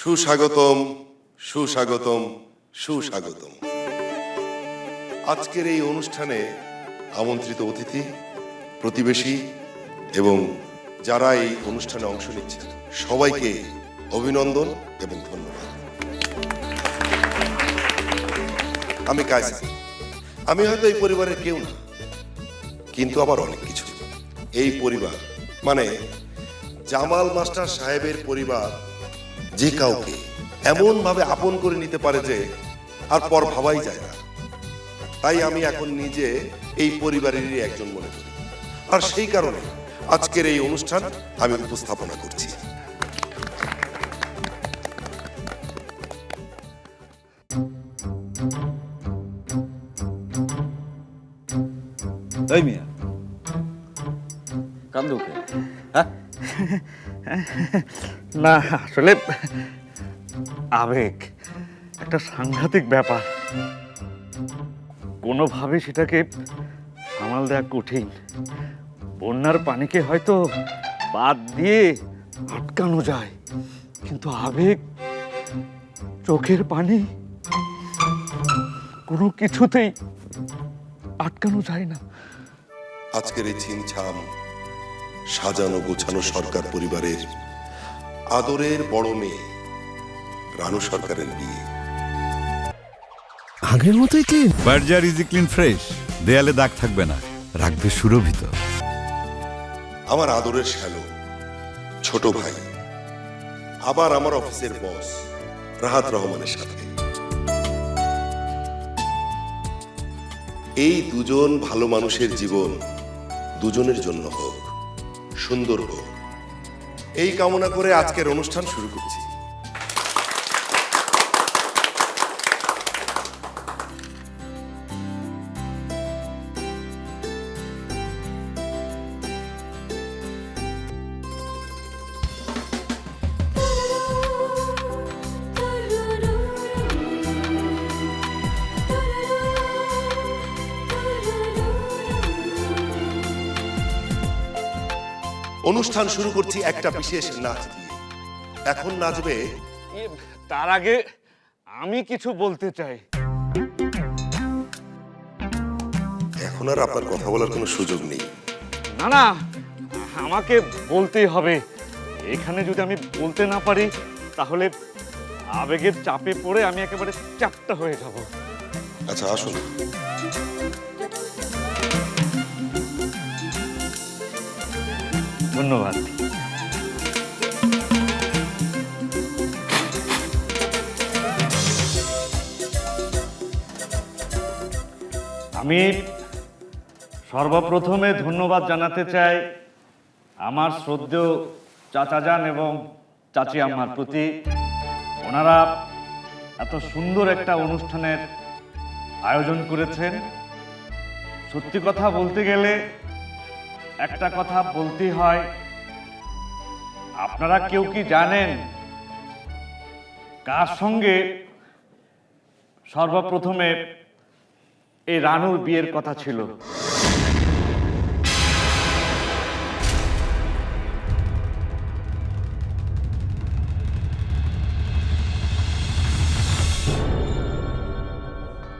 সুস্বাগতম, সুস্বাগতম, সুস্বাগতম। আজকের এই অনুষ্ঠানে আমন্ত্রিত অতিথি, প্রতিবেশী এবং যারা এই অনুষ্ঠানে অংশ নিচ্ছেন সবাইকে অভিনন্দন এবং ধন্যবাদ। আমি কায়সার। আমি হয়তো এই পরিবারের কেউ না, কিন্তু আবার অনেক কিছু। এই পরিবার মানে জামাল মাস্টার সাহেবের পরিবার যে কাউকে এমন ভাবে আপন করে নিতে পারে যে আর পর ভাবাই যায় না। তাই আমি এখন নিজে এই পরিবারেরই একজন মনে করি, আর সেই কারণে আজকের এই অনুষ্ঠান আমি উপস্থাপনা করছি। এই মিয়া কান্দুকে হ্যাঁ না আসলে আবেগ একটা সাংঘাতিক ব্যাপার, কোনোভাবে সেটাকে সামাল দেওয়া কঠিন। বন্যার পানিকে হয়তো বাদ দিয়ে আটকানো যায়, কিন্তু আবেগ, চোখের পানি কোনো কিছুতেই আটকানো যায় না। আজকের এই ছিমছাম সাজানো গোছানো সরকার পরিবারের আদরের বড় মেয়ে রানু সরকারের বিয়ে। আগের মতোই clean. Berger easy clean fresh, দেয়ালে দাগ থাকবে না, রাখবে সুরভিত। আমার আদরের শ্যালো ছোট ভাই, আবার আমার অফিসের বস রাহাত রহমানের সাথে। এই দুজন ভালো মানুষের জীবন দুজনের জন্য হোক, সুন্দর হোক, এই কামনা করে আজকের অনুষ্ঠান শুরু করছি। অনুষ্ঠান শুরু করছি একটা বিশেষ নাচ দিয়ে। এখন নাচবে। তার আগে আমি কিছু বলতে চাই। এখন আর আপনার কথা বলার কোনো সুযোগ নেই। না না, আমাকে বলতেই হবে। এখানে যদি আমি বলতে না পারি তাহলে আবেগের চাপে পড়ে আমি একেবারে চ্যাপ্টা হয়ে যাব। আচ্ছা আসুন। ধন্যবাদ। আমি সর্বপ্রথমে ধন্যবাদ জানাতে চাই আমার শ্রদ্ধেয় চাচাজান এবং চাচি আম্মার প্রতি। ওনারা এত সুন্দর একটা অনুষ্ঠানের আয়োজন করেছেন। সত্যি কথা বলতে গেলে একটা কথা বলতেই হয়, আপনারা কেউ কি জানেন কার সঙ্গে সর্বপ্রথমে এই রানুর বিয়ের কথা ছিল?